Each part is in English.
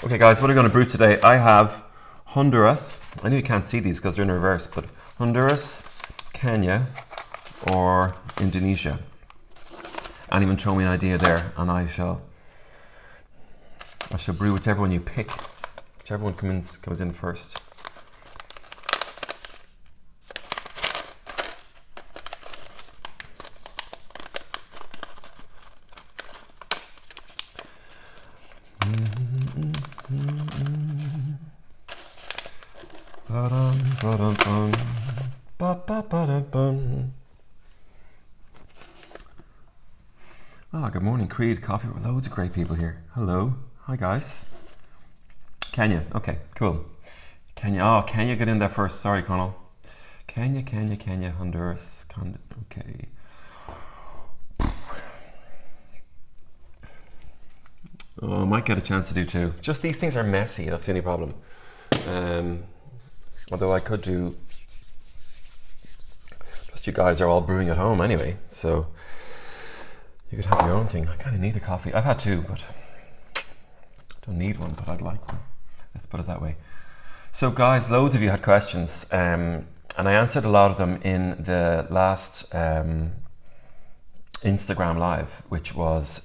Okay guys, what are we going to brew today? I have Honduras. I know you can't see these because they're in reverse, but Honduras, Kenya, or Indonesia. Anyone throw me an idea there, and I shall brew whichever one you pick. Whichever one comes in first. Good morning, Creed Coffee. Loads of great people here. Hello. Hi, guys. Kenya. Okay, cool. Kenya. Kenya, get in there first. Sorry, Connell. Kenya, Honduras. Okay. I might get a chance to do two. Just these things are messy. That's the only problem. Although I could do. Plus, you guys are all brewing at home anyway, so you could have your own thing. I kind of need a coffee. I've had two, but I don't need one, but I'd like one. Let's put it that way. So guys, loads of you had questions, and I answered a lot of them in the last Instagram live, which was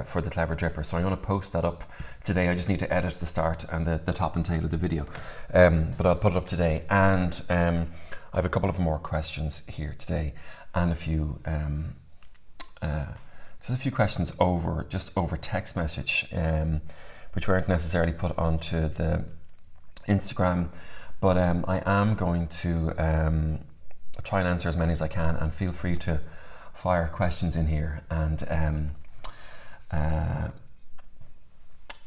for the Clever Dripper. So I'm going to post that up today. I just need to edit the start and the top and tail of the video, but I'll put it up today. And I have a couple of more questions here today, and a few just a few questions over text message, which weren't necessarily put onto the Instagram, but I am going to try and answer as many as I can, and feel free to fire questions in here. And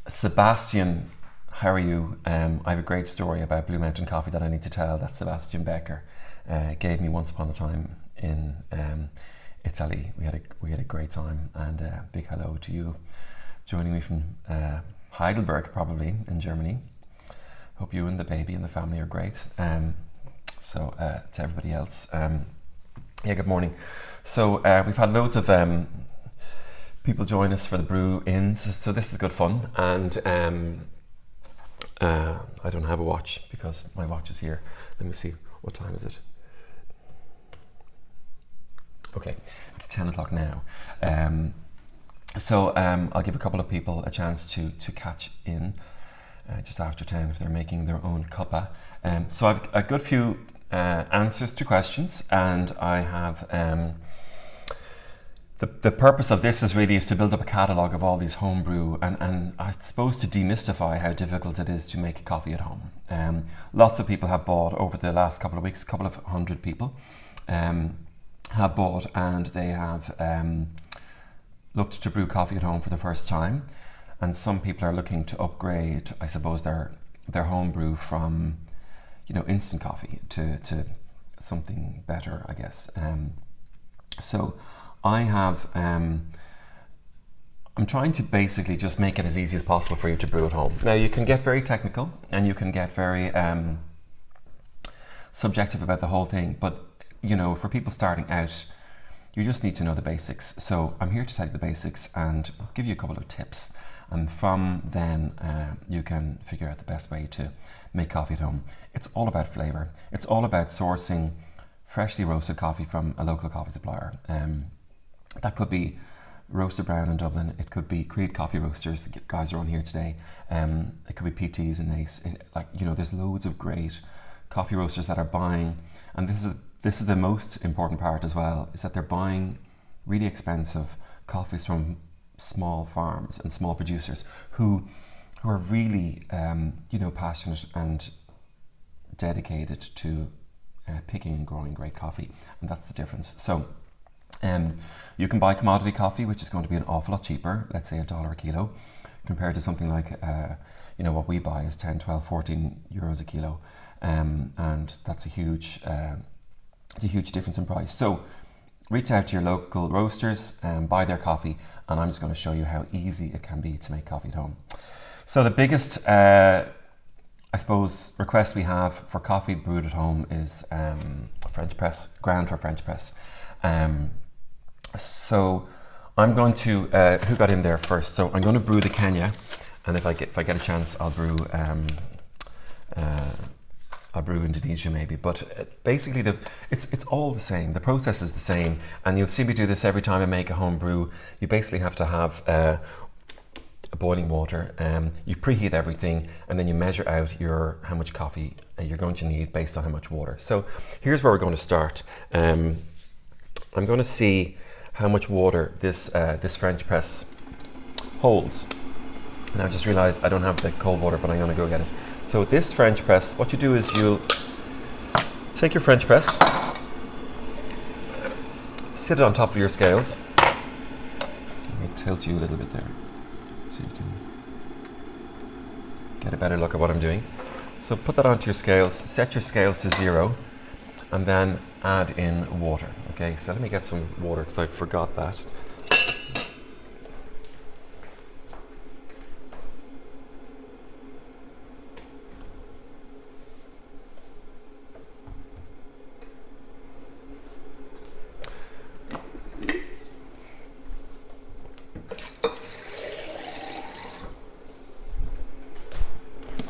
Sebastian, how are you? I have a great story about Blue Mountain Coffee that I need to tell, that Sebastian Becker gave me once upon a time in Italy. We had a great time, and big hello to you joining me from Heidelberg, probably in Germany. Hope you and the baby and the family are great. So to everybody else, good morning. So we've had loads of people join us for the brew ins, so this is good fun. And I don't have a watch because my watch is here. Let me see, what time is it? Okay, it's 10 o'clock now. So I'll give a couple of people a chance to catch in just after 10 if they're making their own cuppa. So I've a good few answers to questions, and I have the purpose of this is really to build up a catalogue of all these homebrew, and I suppose to demystify how difficult it is to make coffee at home. Lots of people have bought over the last couple of weeks, a couple of hundred people have bought, and they have looked to brew coffee at home for the first time. And some people are looking to upgrade, I suppose, their home brew from, instant coffee to something better, I guess. So I have, I'm trying to basically just make it as easy as possible for you to brew at home. Now, you can get very technical, and you can get very subjective about the whole thing, but for people starting out, you just need to know the basics. So I'm here to tell you the basics and give you a couple of tips. And from then, you can figure out the best way to make coffee at home. It's all about flavour. It's all about sourcing freshly roasted coffee from a local coffee supplier. That could be Roaster Brown in Dublin. It could be Creed Coffee Roasters. The guys are on here today. It could be PTs and Ace. There's loads of great coffee roasters that are buying, and this is the most important part as well, is that they're buying really expensive coffees from small farms and small producers who are really passionate and dedicated to picking and growing great coffee, and that's the difference. So you can buy commodity coffee, which is going to be an awful lot cheaper, let's say $1 a kilo, compared to something like what we buy is 10, 12, 14 euros a kilo, and that's a huge difference in price. So reach out to your local roasters and buy their coffee, and I'm just going to show you how easy it can be to make coffee at home. So the biggest, I suppose, request we have for coffee brewed at home is French press, ground for French press. So I'm going to, who got in there first? So I'm going to brew the Kenya, And if I get a chance, I'll brew Indonesia maybe. But basically, it's all the same. The process is the same, and you'll see me do this every time I make a home brew. You basically have to have boiling water. You preheat everything, and then you measure out how much coffee you're going to need based on how much water. So here's where we're going to start. I'm going to see how much water this French press holds. And I just realized I don't have the cold water, but I'm going to go get it. So this French press, what you do is you'll take your French press, sit it on top of your scales. Let me tilt you a little bit there so you can get a better look at what I'm doing. So put that onto your scales, set your scales to 0, and then add in water. Okay, so let me get some water because I forgot that.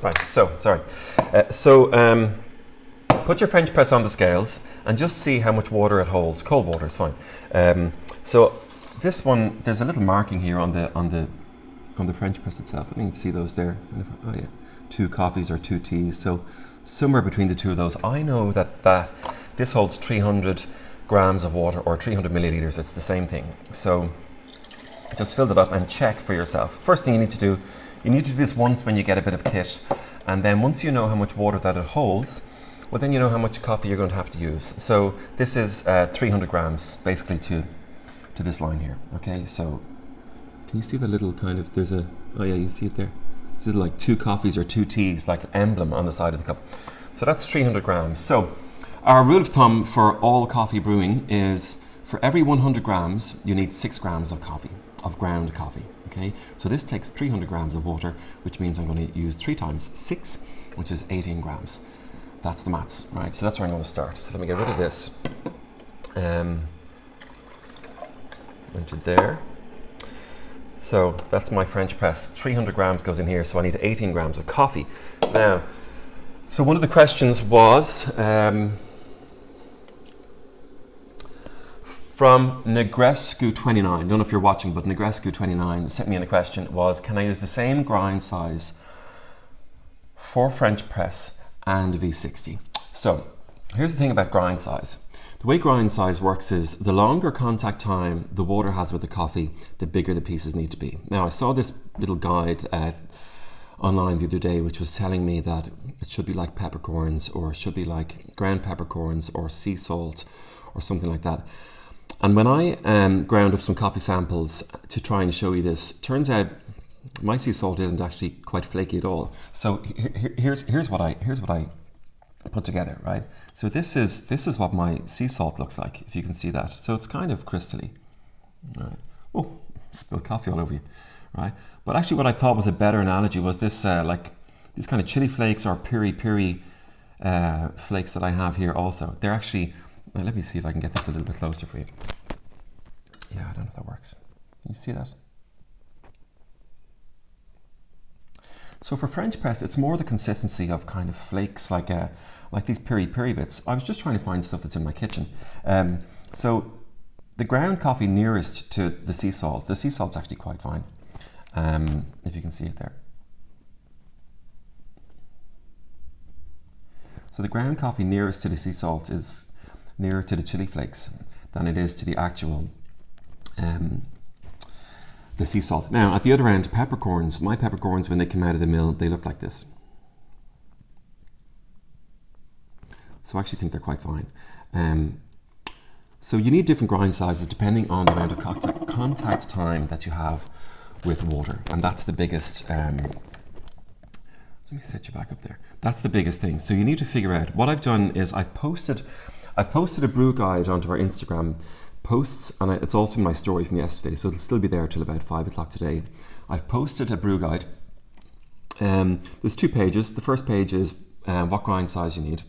Right, so put your French press on the scales and just see how much water it holds. Cold water is fine. So this one, there's a little marking here on the French press itself. I think you can see those there. Kind of, oh yeah, 2 coffees or 2 teas. So somewhere between the two of those, I know that this holds 300 grams of water or 300 milliliters. It's the same thing. So just fill it up and check for yourself. First thing you need to do this once when you get a bit of kit, and then once you know how much water that it holds, well then you know how much coffee you're going to have to use. So this is 300 grams basically to this line here. Okay, so can you see the little kind of, oh yeah, you see it there. This is like 2 coffees or 2 teas, like the emblem on the side of the cup. So that's 300 grams. So our rule of thumb for all coffee brewing is for every 100 grams, you need 6 grams of coffee, of ground coffee. Okay, so this takes 300 grams of water, which means I'm going to use 3 times 6, which is 18 grams. That's the maths, right? So that's where I'm going to start. So let me get rid of this. Into there. So that's my French press. 300 grams goes in here, so I need 18 grams of coffee. Now, so one of the questions was from Negrescu29. I don't know if you're watching, but Negrescu29 sent me in a question was, can I use the same grind size for French press and V60? So here's the thing about grind size. The way grind size works is the longer contact time the water has with the coffee, the bigger the pieces need to be. Now I saw this little guide online the other day which was telling me that it should be like peppercorns, or it should be like ground peppercorns or sea salt or something like that. And when I ground up some coffee samples to try and show you this, turns out my sea salt isn't actually quite flaky at all. So here's what I put together, right? So this is what my sea salt looks like, if you can see that. So it's kind of crystally. Right. Oh, spilled coffee all over you, right? But actually, what I thought was a better analogy was this, like these kind of chili flakes or piri flakes that I have here. Also, they're actually. Let me see if I can get this a little bit closer for you. Yeah, I don't know if that works. Can you see that? So for French press, it's more the consistency of kind of flakes, like these piri bits. I was just trying to find stuff that's in my kitchen. So the ground coffee nearest to the sea salt's actually quite fine, if you can see it there. So the ground coffee nearest to the sea salt is nearer to the chili flakes than it is to the actual the sea salt. Now at the other end, peppercorns, my peppercorns when they come out of the mill, they look like this. So I actually think they're quite fine. So you need different grind sizes depending on the amount of contact time that you have with water, and that's the biggest let me set you back up there. That's the biggest thing. So you need to figure out, what I've done is I've posted a brew guide onto our Instagram posts, and it's also in my story from yesterday, so it'll still be there till about 5 o'clock today. I've posted a brew guide. There's 2 pages. The first page is what grind size you need,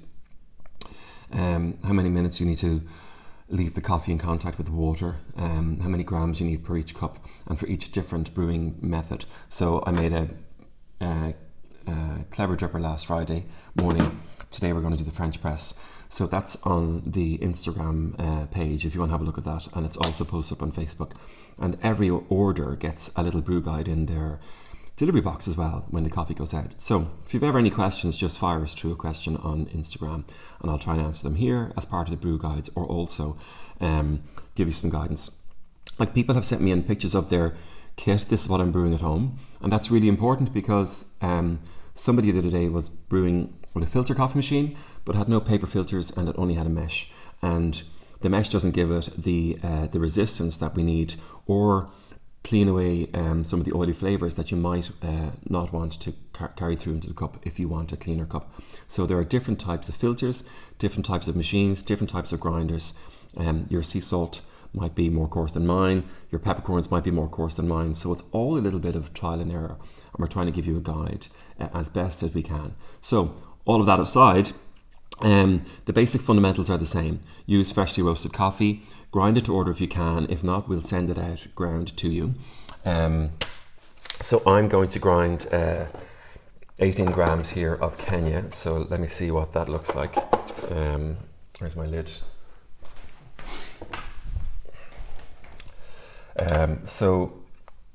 how many minutes you need to leave the coffee in contact with the water, how many grams you need per each cup, and for each different brewing method. So I made a clever dripper last Friday morning. Today we're going to do the French press. So that's on the Instagram page if you want to have a look at that, and it's also posted up on Facebook. And every order gets a little brew guide in their delivery box as well when the coffee goes out. So if you've ever any questions, just fire us through a question on Instagram and I'll try and answer them here as part of the brew guides, or also give you some guidance. Like, people have sent me in pictures of their kit. This is what I'm brewing at home, and that's really important because somebody the other day was brewing with a filter coffee machine but had no paper filters and it only had a mesh, and the mesh doesn't give it the resistance that we need, or clean away some of the oily flavors that you might not want to carry through into the cup if you want a cleaner cup. So there are different types of filters, different types of machines, different types of grinders. Your sea salt might be more coarse than mine, your peppercorns might be more coarse than mine, so it's all a little bit of trial and error, and we're trying to give you a guide as best as we can. So all of that aside, the basic fundamentals are the same. Use freshly roasted coffee, grind it to order if you can. If not, we'll send it out ground to you. So I'm going to grind 18 grams here of Kenya. So let me see what that looks like. Where's my lid? So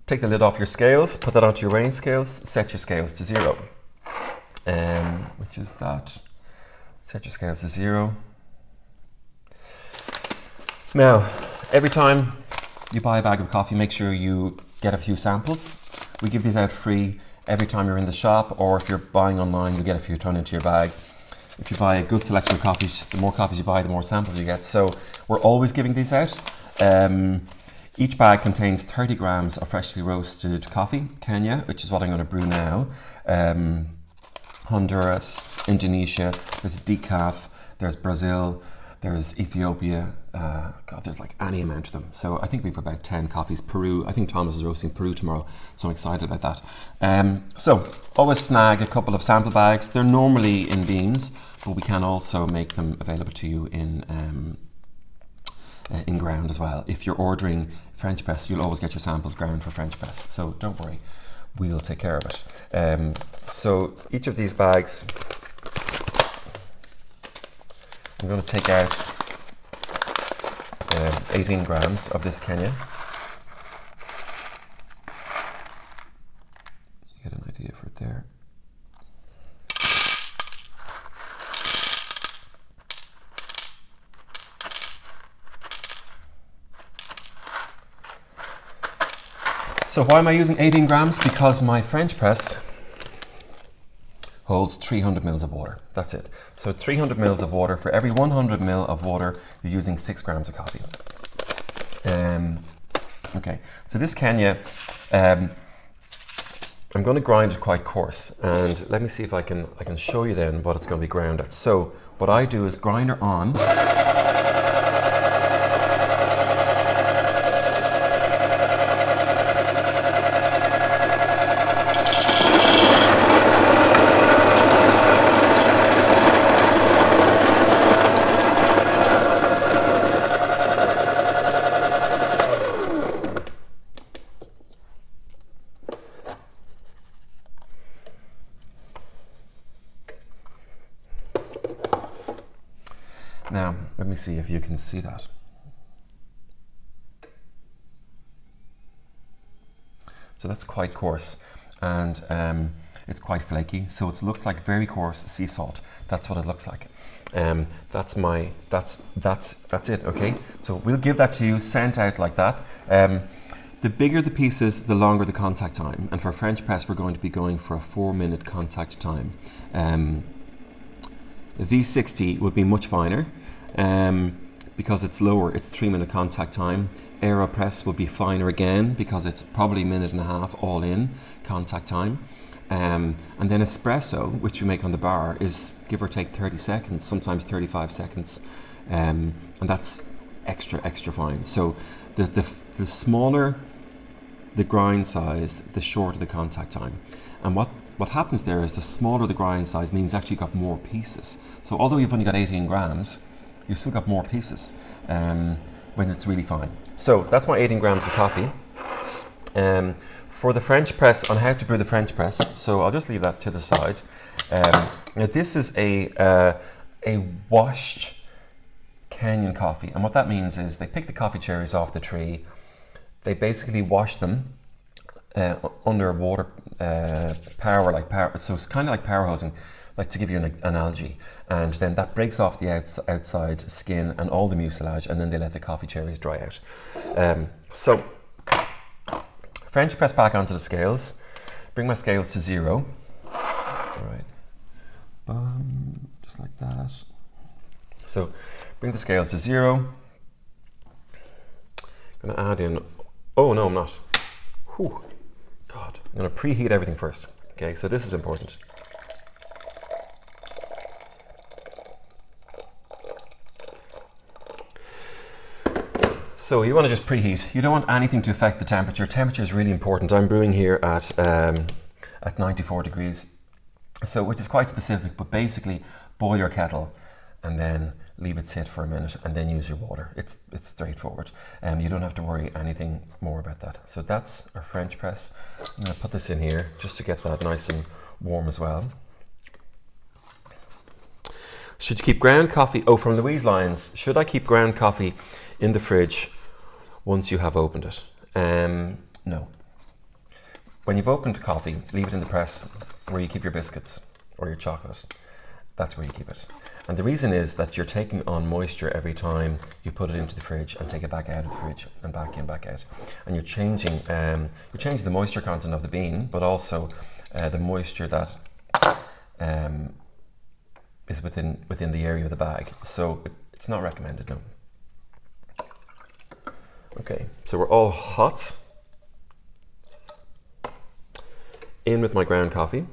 take the lid off your scales, put that onto your weighing scales, set your scales to 0, which is that. Set your scales to 0. Now, every time you buy a bag of coffee, make sure you get a few samples. We give these out free every time you're in the shop, or if you're buying online, you get a few thrown into your bag. If you buy a good selection of coffees, the more coffees you buy, the more samples you get. So we're always giving these out. Each bag contains 30 grams of freshly roasted coffee, Kenya, which is what I'm going to brew now. Honduras, Indonesia, there's decaf, there's Brazil, there's Ethiopia. God, there's like any amount of them. So I think we've about 10 coffees. Peru, I think Thomas is roasting Peru tomorrow, so I'm excited about that. So always snag a couple of sample bags. They're normally in beans, but we can also make them available to you in ground as well. If you're ordering French press, you'll always get your samples ground for French press, so don't worry, we'll take care of it. So each of these bags, I'm going to take out 18 grams of this Kenya. You get an idea for it there. So why am I using 18 grams? Because my French press holds 300 mils of water. That's it. So 300 mils of water. For every 100 mil of water, you're using 6 grams of coffee. Okay, so this Kenya, I'm going to grind it quite coarse, and let me see if I can show you then what it's going to be ground at. So what I do is grinder on. Now, let me see if you can see that. So that's quite coarse, and it's quite flaky. So it looks like very coarse sea salt. That's what it looks like. That's it. Okay. So we'll give that to you sent out like that. The bigger the pieces, the longer the contact time. And for French press, we're going to be going for a 4-minute contact time. The V60 would be much finer. Because it's lower, it's 3-minute contact time. AeroPress will be finer again because it's probably 1.5 minutes all in contact time. And then espresso, which we make on the bar, is give or take 30 seconds, sometimes 35 seconds. And that's extra fine. So the smaller the grind size, the shorter the contact time. And what happens there is the smaller the grind size means actually got more pieces. So although you've only got 18 grams, you've still got more pieces when it's really fine. So that's my 18 grams of coffee. For the French press, on how to brew the French press, so I'll just leave that to the side. Now this is a washed Kenyan coffee, and what that means is they pick the coffee cherries off the tree, they basically wash them under water power, so it's kind of like power hosing, like to give you an analogy, and then that breaks off the outside skin and all the mucilage, and then they let the coffee cherries dry out. So French press back onto the scales, bring my scales to 0. All right, just like that. So bring the scales to 0. I'm going to add in, oh no I'm not, whew, God, I'm going to preheat everything first. Okay, so this is important. So you want to just preheat. You don't want anything to affect the temperature. Temperature is really important. I'm brewing here at 94 degrees, so which is quite specific, but basically boil your kettle and then leave it sit for a minute and then use your water. It's straightforward. You don't have to worry anything more about that. So that's our French press. I'm going to put this in here just to get that nice and warm as well. Should you keep ground coffee? Oh, from Louise Lyons. Should I keep ground coffee in the fridge once you have opened it? No. When you've opened coffee, leave it in the press where you keep your biscuits or your chocolate. That's where you keep it. And the reason is that you're taking on moisture every time you put it into the fridge and take it back out of the fridge and back in, back out. And you're changing the moisture content of the bean, but also the moisture that is within the area of the bag. So it's not recommended, no. Okay, so we're all hot. In with my ground coffee.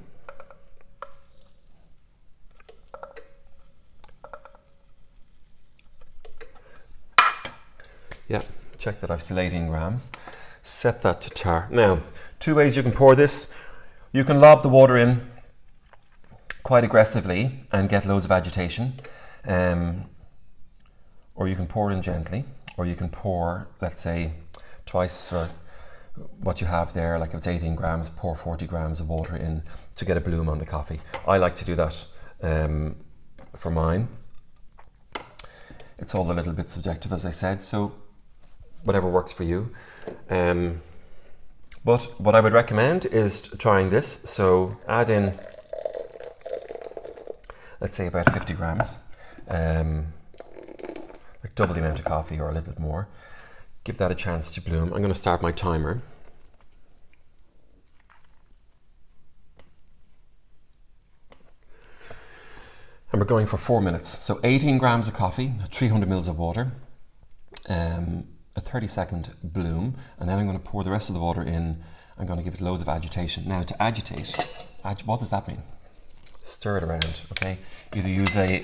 Yeah, check that I've still 18 grams. Set that to tar. Now, 2 ways you can pour this. You can lob the water in quite aggressively and get loads of agitation. Or you can pour it in gently. Or you can pour, let's say, twice or what you have there, like if it's 18 grams, pour 40 grams of water in to get a bloom on the coffee. I like to do that for mine. It's all a little bit subjective, as I said, so whatever works for you. But what I would recommend is trying this. So add in, let's say about 50 grams. Like double the amount of coffee or a little bit more. Give that a chance to bloom. I'm going to start my timer. And we're going for 4 minutes. So 18 grams of coffee, 300 mils of water, a 30-second bloom, and then I'm going to pour the rest of the water in. I'm going to give it loads of agitation. Now to agitate, what does that mean? Stir it around, okay? Either use a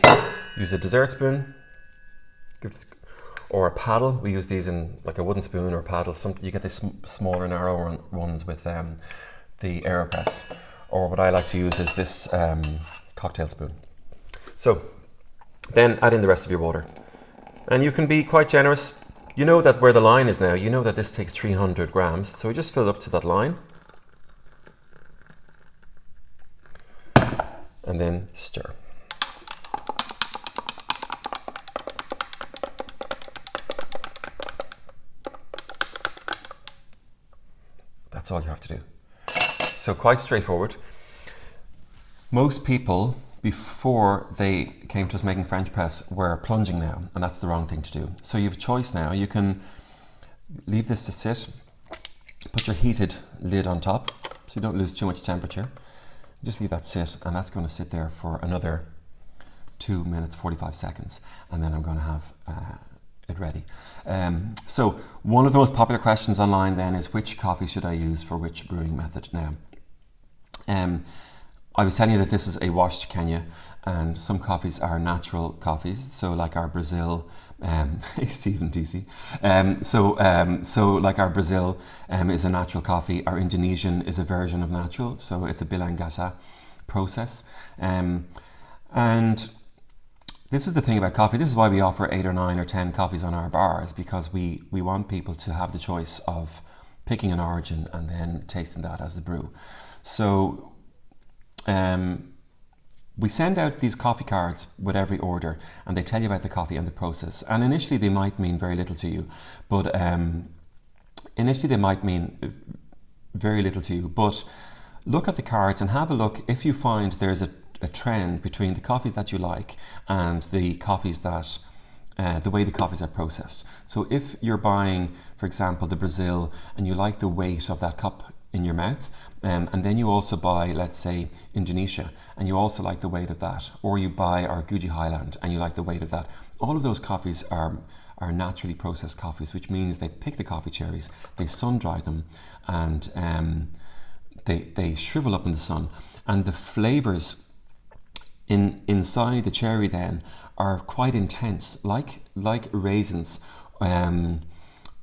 dessert spoon, or a paddle. We use these in like a wooden spoon or a paddle. You get these smaller, narrow ones with the AeroPress. Or what I like to use is this cocktail spoon. So then add in the rest of your water. And you can be quite generous. You know that where the line is now, you know that this takes 300 grams. So we just fill it up to that line. And then stir. That's all you have to do. So quite straightforward. Most people, before they came to us making French press, were plunging now, and that's the wrong thing to do. So you have a choice now. You can leave this to sit, put your heated lid on top, so you don't lose too much temperature. Just leave that sit, and that's going to sit there for another 2 minutes, 45 seconds, and then I'm going to have it ready. So one of the most popular questions online then is, which coffee should I use for which brewing method? Now, I was telling you that this is a washed Kenya, and some coffees are natural coffees, so like our Brazil, hey Stephen DC, so like our Brazil is a natural coffee. Our Indonesian is a version of natural, so it's a bilang gasa process, and this is the thing about coffee. This is why we offer 8 or 9 or 10 coffees on our bars, because we want people to have the choice of picking an origin and then tasting that as the brew. So we send out these coffee cards with every order, and they tell you about the coffee and the process. And initially they might mean very little to you, but look at the cards and have a look if you find there's a trend between the coffees that you like and the coffees that the way the coffees are processed. So if you're buying, for example, the Brazil, and you like the weight of that cup in your mouth, and then you also buy, let's say, Indonesia, and you also like the weight of that, or you buy our Guji Highland and you like the weight of that, all of those coffees are naturally processed coffees, which means they pick the coffee cherries, they sun dry them, and they shrivel up in the sun, and the flavors inside the cherry then are quite intense, like raisins,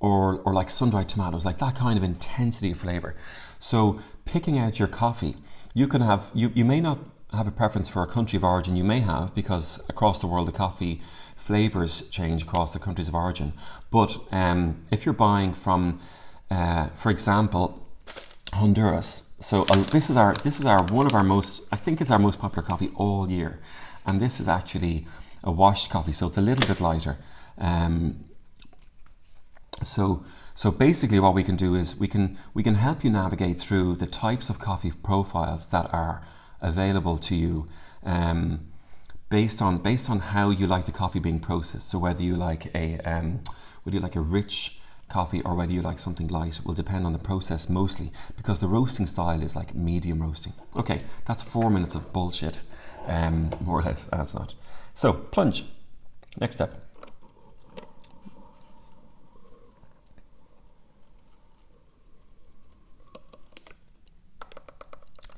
or like sun-dried tomatoes, like that kind of intensity of flavor. So picking out your coffee, you may not have a preference for a country of origin. You may have, because across the world the coffee flavors change across the countries of origin. But if you're buying from, for example, Honduras, so this is our one of our most, I think it's our most popular coffee all year, and this is actually a washed coffee, so it's a little bit lighter. So basically what we can do is we can help you navigate through the types of coffee profiles that are available to you, based on how you like the coffee being processed. So whether you like a rich coffee or whether you like something light will depend on the process mostly, because the roasting style is like medium roasting. Okay, that's 4 minutes of bullshit, more or less. That's not. So plunge. Next step.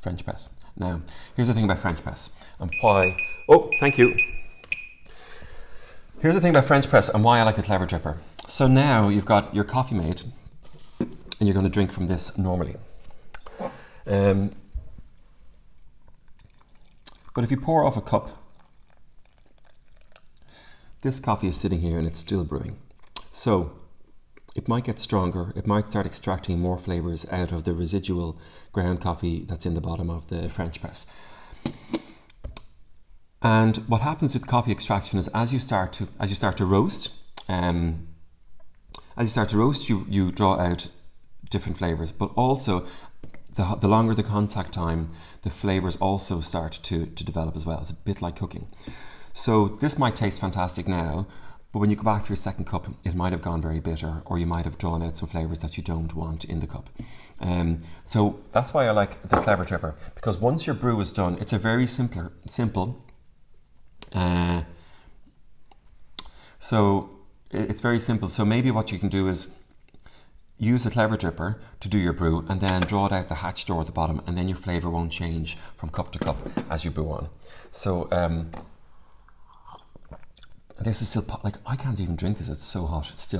French press. Now, here's the thing about French press and why. Oh, thank you. Here's the thing about French press and why I like the Clever Dripper. So now you've got your coffee made, and you're going to drink from this normally. But if you pour off a cup, this coffee is sitting here and it's still brewing. So it might get stronger, it might start extracting more flavors out of the residual ground coffee that's in the bottom of the French press. And what happens with coffee extraction is as you start to roast, you draw out different flavors, but also the longer the contact time, the flavors also start to develop as well. It's a bit like cooking. So this might taste fantastic now, but when you go back for your second cup, it might have gone very bitter, or you might have drawn out some flavors that you don't want in the cup. So that's why I like the Clever Dripper, because once your brew is done, it's a very simple. So it's very simple. So maybe what you can do is use the Clever Dripper to do your brew, and then draw it out the hatch door at the bottom, and then your flavor won't change from cup to cup as you brew on. So this is still like, I can't even drink this. It's so hot. It's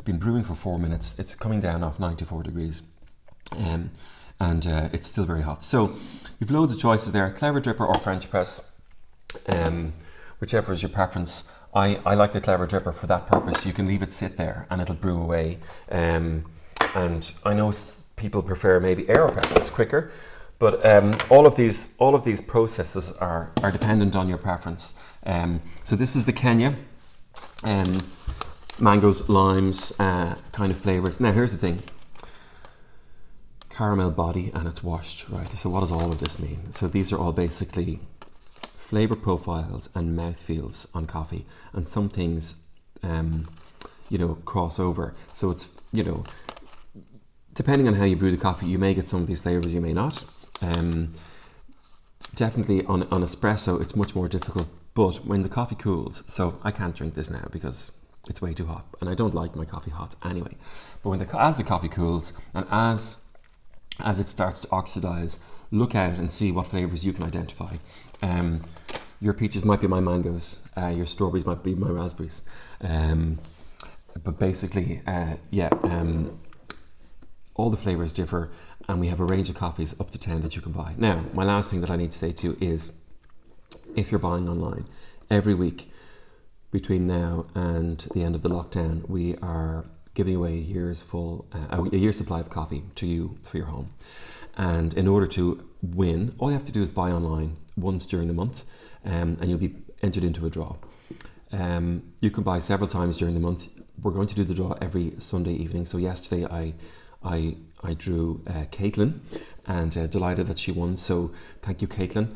been brewing for 4 minutes. It's coming down off 94 degrees, and it's still very hot. So you've loads of choices there: Clever Dripper or French press, whichever is your preference. I like the Clever Dripper for that purpose. You can leave it sit there and it'll brew away. And I know people prefer maybe AeroPress. It's quicker. But all of these processes are dependent on your preference. So this is the Kenya, mangoes, limes, kind of flavors. Now here's the thing: caramel body, and it's washed, right? So what does all of this mean? So these are all basically flavor profiles and mouthfeels on coffee, and some things, cross over. So it's, depending on how you brew the coffee, you may get some of these flavors, you may not. Definitely on espresso, it's much more difficult. But when the coffee cools, so I can't drink this now because it's way too hot, and I don't like my coffee hot anyway. But as the coffee cools, and as it starts to oxidize, look out and see what flavors you can identify. Your peaches might be my mangoes, your strawberries might be my raspberries. But basically, all the flavors differ, and we have a range of coffees up to 10 that you can buy. Now, my last thing that I need to say to you is, if you're buying online, every week between now and the end of the lockdown, we are giving away a year's supply of coffee to you for your home. And in order to win, all you have to do is buy online once during the month, and you'll be entered into a draw. You can buy several times during the month. We're going to do the draw every Sunday evening. So yesterday I drew Caitlin, and delighted that she won. So thank you, Caitlin.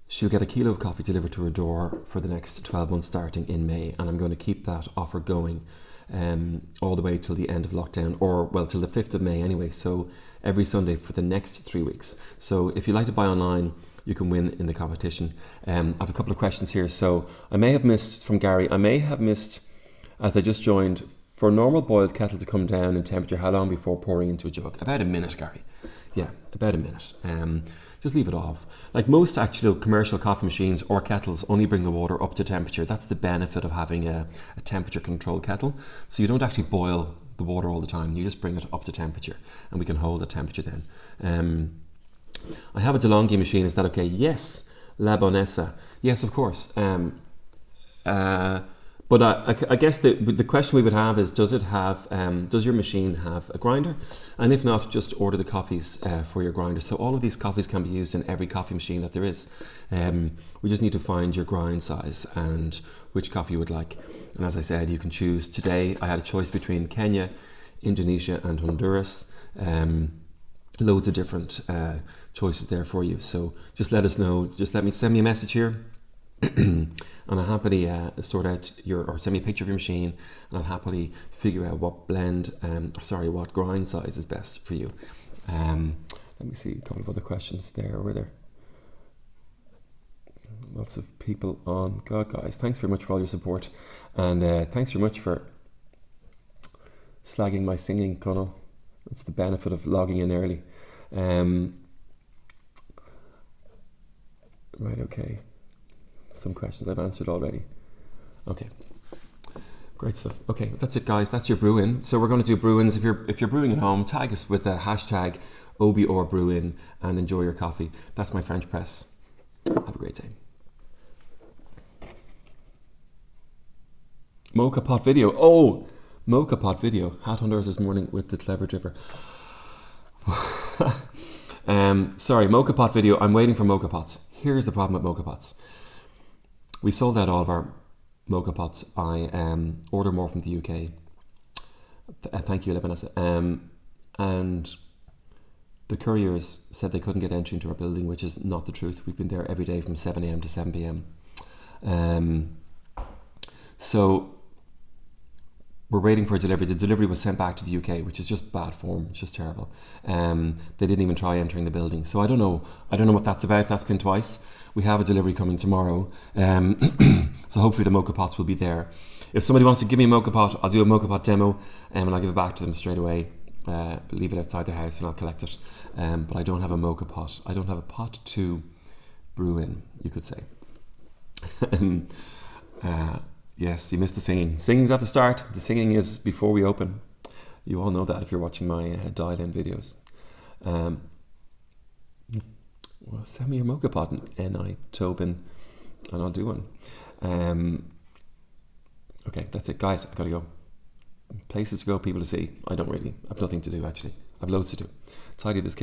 She'll get a kilo of coffee delivered to her door for the next 12 months starting in May, and I'm going to keep that offer going all the way till the end of lockdown, or well, till the 5th of May anyway. So every Sunday for the next 3 weeks. So if you like to buy online, you can win in the competition. I have a couple of questions here. So I may have missed, from Gary, as I just joined, for a normal boiled kettle to come down in temperature, how long before pouring into a jug? About a minute, Gary. Yeah, about a minute. Just leave it off. Like most actual commercial coffee machines or kettles only bring the water up to temperature. That's the benefit of having a temperature controlled kettle. So you don't actually boil the water all the time. You just bring it up to temperature, and we can hold the temperature then. I have a DeLonghi machine. Is that okay? Yes, La Bonessa. Yes, of course. But I guess the question we would have is, does your machine have a grinder? And if not, just order the coffees for your grinder. So all of these coffees can be used in every coffee machine that there is. We just need to find your grind size and which coffee you would like. And as I said, you can choose. Today I had a choice between Kenya, Indonesia and Honduras. Loads of different choices there for you. So just let us know. Just send me a message here. And I'll happily sort out or send me a picture of your machine, and I'll happily figure out what what grind size is best for you. Let me see a couple of other questions there. Were there lots of people on? God, guys, thanks very much for all your support, and thanks very much for slagging my singing, Connell. That's the benefit of logging in early. Right, okay. Some questions I've answered already. Okay, great stuff. Okay, that's it, guys. That's your brew in. So we're going to do brew ins. If you're brewing at home, tag us with the hashtag #OBORBrewin and enjoy your coffee. That's my French press. Have a great day. Mocha pot video. Oh, mocha pot video. Hat under us this morning with the clever dripper. Sorry, mocha pot video. I'm waiting for mocha pots. Here's the problem with mocha pots. We sold out all of our mocha pots. I order more from the UK. Thank you, Lebanese. And the couriers said they couldn't get entry into our building, which is not the truth. We've been there every day from 7 a.m. to 7 p.m. So we're waiting for a delivery. The delivery was sent back to the UK, which is just bad form. It's just terrible. They didn't even try entering the building. So I don't know what that's about. That's been twice. We have a delivery coming tomorrow. So hopefully the mocha pots will be there. If somebody wants to give me a mocha pot, I'll do a mocha pot demo, and I'll give it back to them straight away. Leave it outside the house and I'll collect it. But I don't have a mocha pot. I don't have a pot to brew in, you could say. Yes, you missed the singing. Singing's at the start. The singing is before we open. You all know that if you're watching my dial-in videos. Well, send me your mocha pot, N.I. Tobin, and I'll do one. Okay, that's it, guys. I've got to go. Places to go, people to see. I've nothing to do, actually. I've loads to do. Tidy this kitchen.